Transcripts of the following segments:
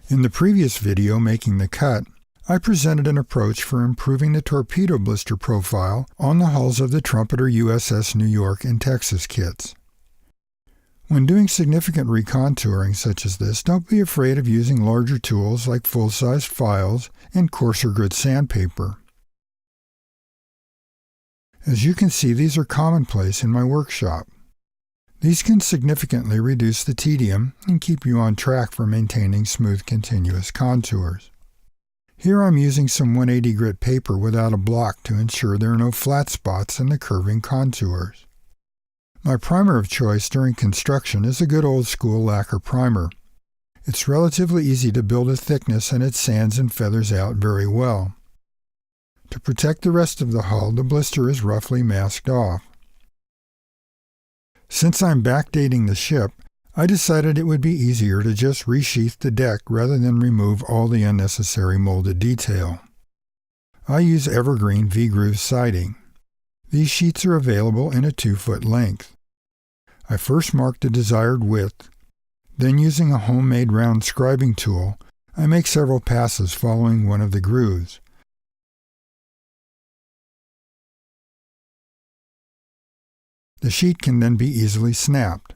In the previous video, Making the Cut, I presented an approach for improving the torpedo blister profile on the hulls of the Trumpeter USS New York and Texas kits. When doing significant recontouring such as this, don't be afraid of using larger tools like full-sized files and coarser grit sandpaper. As you can see, these are commonplace in my workshop. These can significantly reduce the tedium and keep you on track for maintaining smooth, continuous contours. Here I'm using some 180 grit paper without a block to ensure there are no flat spots in the curving contours. My primer of choice during construction is a good old-school lacquer primer. It's relatively easy to build a thickness and it sands and feathers out very well. To protect the rest of the hull, the blister is roughly masked off. Since I'm backdating the ship, I decided it would be easier to just resheath the deck rather than remove all the unnecessary molded detail. I use evergreen V-groove siding. These sheets are available in a 2-foot length. I first mark the desired width, then using a homemade round scribing tool, I make several passes following one of the grooves. The sheet can then be easily snapped.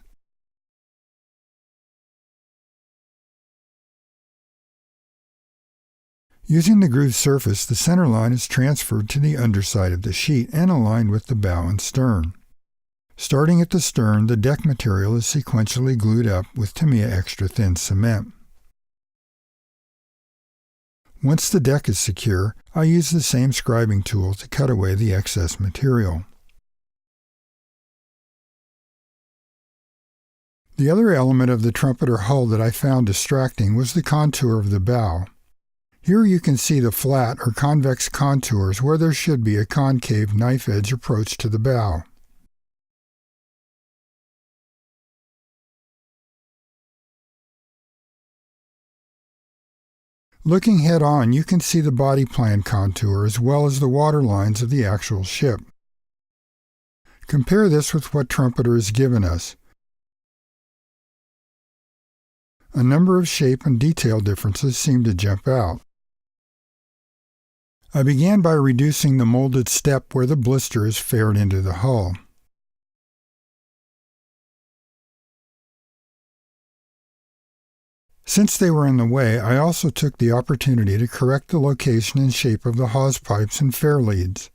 Using the grooved surface, the center line is transferred to the underside of the sheet and aligned with the bow and stern. Starting at the stern, the deck material is sequentially glued up with Tamiya extra thin cement. Once the deck is secure, I use the same scribing tool to cut away the excess material. The other element of the Trumpeter hull that I found distracting was the contour of the bow. Here you can see the flat or convex contours where there should be a concave knife edge approach to the bow. Looking head-on, you can see the body plan contour as well as the water lines of the actual ship. Compare this with what Trumpeter has given us. A number of shape and detail differences seem to jump out. I began by reducing the molded step where the blister is fared into the hull. Since they were in the way, I also took the opportunity to correct the location and shape of the hawse pipes and fair leads.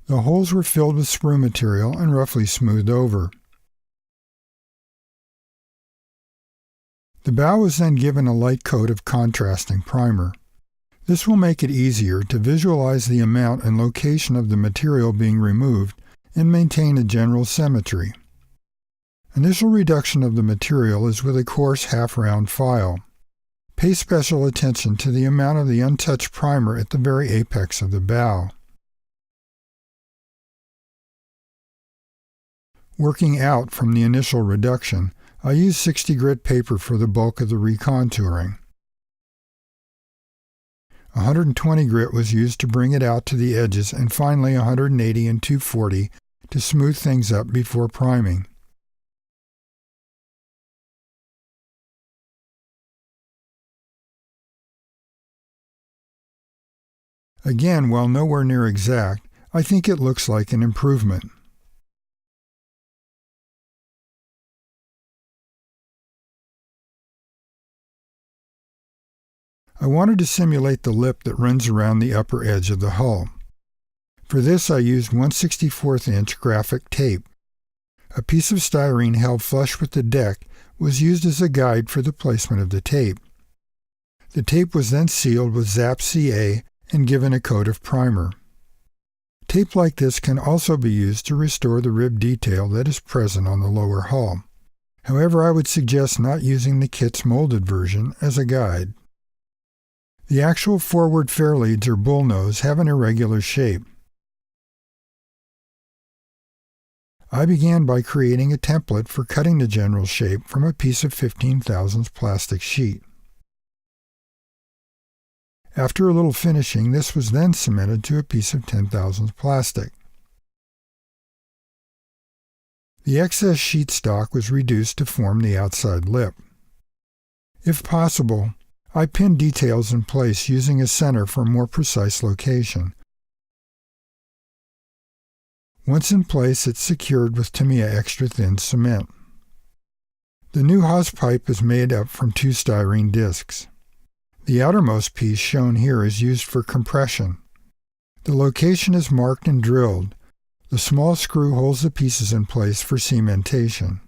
The holes were filled with sprue material and roughly smoothed over. The bow was then given a light coat of contrasting primer. This will make it easier to visualize the amount and location of the material being removed and maintain a general symmetry. Initial reduction of the material is with a coarse half-round file. Pay special attention to the amount of the untouched primer at the very apex of the bow. Working out from the initial reduction, I used 60 grit paper for the bulk of the recontouring. 120 grit was used to bring it out to the edges and finally 180 and 240 to smooth things up before priming. Again, while nowhere near exact, I think it looks like an improvement. I wanted to simulate the lip that runs around the upper edge of the hull. For this I used 1/64 inch graphic tape. A piece of styrene held flush with the deck was used as a guide for the placement of the tape. The tape was then sealed with Zap CA and given a coat of primer. Tape like this can also be used to restore the rib detail that is present on the lower hull. However, I would suggest not using the kit's molded version as a guide. The actual forward fairleads or bullnose have an irregular shape. I began by creating a template for cutting the general shape from a piece of 15 thousandths plastic sheet. After a little finishing, this was then cemented to a piece of 10 thousandths plastic. The excess sheet stock was reduced to form the outside lip. If possible, I pin details in place using a center for a more precise location. Once in place, it's secured with Tamiya extra thin cement. The new hose pipe is made up from 2 styrene discs. The outermost piece shown here is used for compression. The location is marked and drilled. The small screw holds the pieces in place for cementation.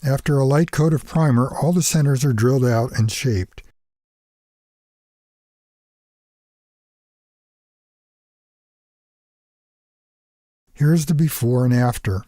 After a light coat of primer, all the centers are drilled out and shaped. Here is the before and after.